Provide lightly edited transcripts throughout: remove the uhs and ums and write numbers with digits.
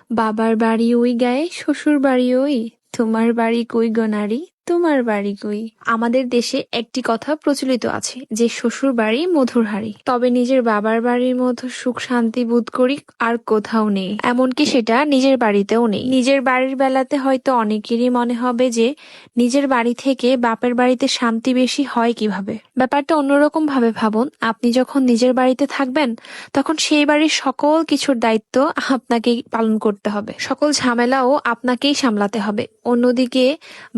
বাবার বাড়ি ওই গায়ে, শ্বশুর বাড়ি ওই, তোমার বাড়ি কই গো নারী, তোমার বাড়ি কই। আমাদের দেশে একটি কথা প্রচলিত আছে যে শ্বশুর বাড়ি মধুর হাঁড়ি, তবে নিজের বাবার বাড়ির মতো সুখ শান্তি বোধ করি আর কোথাও নেই। এমনকি সেটা নিজের বাড়িতেও নেই। নিজের বাড়ির বেলাতে হয়তো অনেকেরই মনে হবে যে নিজের বাড়ি থেকে বাপের বাড়িতে শান্তি বেশি হয় কিভাবে। ব্যাপারটা অন্যরকম ভাবে ভাবুন। আপনি যখন নিজের বাড়িতে থাকবেন তখন সেই বাড়ির সকল কিছুর দায়িত্ব আপনাকেই পালন করতে হবে, সকল ঝামেলাও আপনাকেই সামলাতে হবে। অন্যদিকে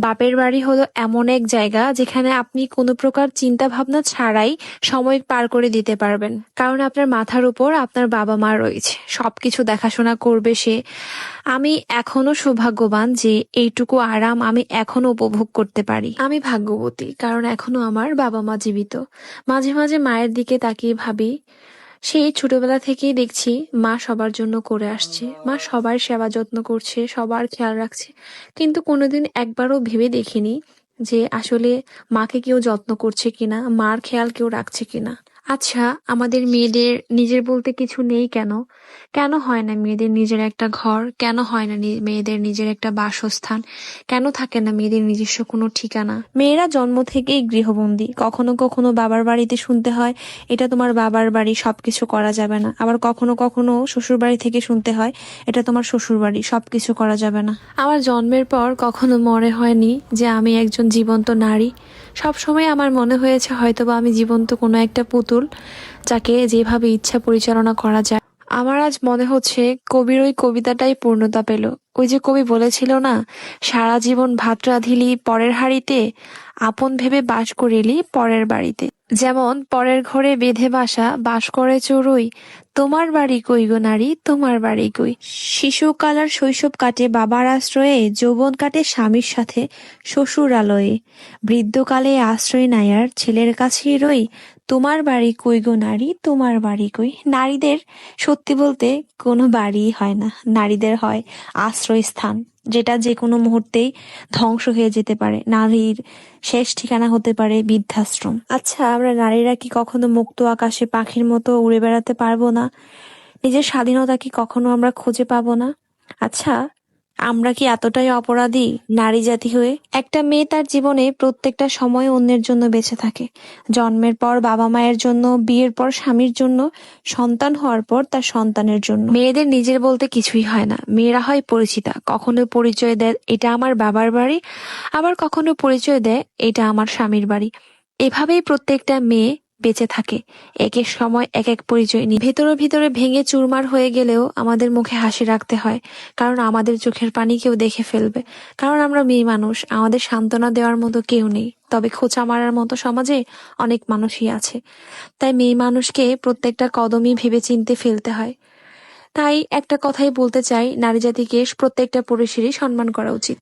বাপের বাড়ি হলো এমন এক জায়গা যেখানে আপনি কোনো প্রকার চিন্তা ভাবনা ছাড়াই সময় পার করে দিতে পারবেন, কারণ আপনার মাথার উপর আপনার বাবা মা রয়েছে, সবকিছু দেখাশোনা করবে সে। আমি এখনো সৌভাগ্যবান যে এইটুকু আরাম আমি এখনো উপভোগ করতে পারি। আমি ভাগ্যবতী, কারণ এখনো আমার বাবা মা জীবিত। মাঝে মাঝে মায়ের দিকে তাকিয়ে ভাবি, সেই ছোটবেলা থেকেই দেখছি মা সবার জন্য করে আসছে, মা সবার সেবা যত্ন করছে, সবার খেয়াল রাখছে, কিন্তু কোনোদিন একবারও ভেবে দেখিনি যে আসলে মাকে কেউ যত্ন করছে কিনা, মার খেয়াল কেউ রাখছে কিনা। আচ্ছা, আমাদের মেয়েদের নিজের বলতে কিছু নেই কেন? কেন হয় না মেয়েদের নিজের একটা ঘর? কেন হয় না মেয়েদের নিজের একটা বাসস্থান? কেন থাকে না মেয়েদের নিজস্ব কোনো ঠিকানা? মেয়েরা জন্ম থেকেই গৃহবন্দী। কখনো কখনো বাবার বাড়িতে শুনতে হয় এটা তোমার বাবার বাড়ি, সবকিছু করা যাবে না। আবার কখনো কখনো শ্বশুর বাড়ি থেকে শুনতে হয় এটা তোমার শ্বশুর বাড়ি, সবকিছু করা যাবে না। আমার জন্মের পর কখনো মনে হয়নি যে আমি একজন জীবন্ত নারী। সব সময় আমার মনে হয়েছে হয়তোবা আমি জীবন্ত কোনো একটা পুতুল, যাকে যেভাবে ইচ্ছা পরিচালনা করা যায়। আমার আজ মনে হচ্ছে কবির ওই কবিতাটাই পূর্ণতা পেল। ওই যে কবি বলেছিল না, সারা জীবন ভাত রাঁধিলি পরের হাঁড়িতে, আপন ভেবে বাস করিলি পরের বাড়িতে। যেমন পরের ঘরে বেঁধে বাসা, বাস করে চড়ুই, তোমার বাড়ি কই গো নারী, তোমার বাড়ি কই। শিশুকাল আর শৈশব কাটে বাবার আশ্রয়ে, যৌবন কাটে স্বামীর সাথে শ্বশুর আলয়ে, বৃদ্ধকালে আশ্রয় নাই আর ছেলের কাছেই রই, তোমার বাড়ি কই গো নারী, তোমার বাড়ি কই। নারীদের সত্যি বলতে কোনো বাড়িই হয় না, নারীদের হয় আশ্রয়স্থান, যেটা যে কোনো মুহূর্তেই ধ্বংস হয়ে যেতে পারে। নারীর শেষ ঠিকানা হতে পারে বৃদ্ধাশ্রম। আচ্ছা, আমরা নারীরা কি কখনো মুক্ত আকাশে পাখির মতো উড়ে বেড়াতে পারবো না? নিজের স্বাধীনতা কি কখনো আমরা খুঁজে পাবো না? আচ্ছা, আমরা কি এতটাই অপরাধী নারী জাতি হয়ে? একটা মেয়ে তার জীবনে প্রত্যেকটা সময় অন্যের জন্য বেঁচে থাকে। জন্মের পর বাবা মায়ের জন্য, বিয়ের পর স্বামীর জন্য, সন্তান হওয়ার পর তার সন্তানের জন্য। মেয়েদের নিজের বলতে কিছুই হয় না, মেয়েরা হয় পরিচিতা। কখনো পরিচয় দেয় এটা আমার বাবার বাড়ি, আবার কখনো পরিচয় দেয় এটা আমার স্বামীর বাড়ি। এভাবেই প্রত্যেকটা মেয়ে বেঁচে থাকে, এক এক সময় এক এক পরিচয় নিয়ে। ভেতরে ভিতরে ভেঙে চুরমার হয়ে গেলেও আমাদের মুখে হাসি রাখতে হয়, কারণ আমাদের চোখের পানি কেউ দেখে ফেলবে। কারণ আমরা মেয়ে মানুষ, আমাদের সান্ত্বনা দেওয়ার মতো কেউ নেই, তবে খোঁচা মারার মতো সমাজে অনেক মানুষই আছে। তাই মেয়ে মানুষকে প্রত্যেকটা কদমই ভেবে চিনতে ফেলতে হয়। তাই একটা কথাই বলতে চাই, নারী জাতিকে প্রত্যেকটা পুরুষেরই সম্মান করা উচিত।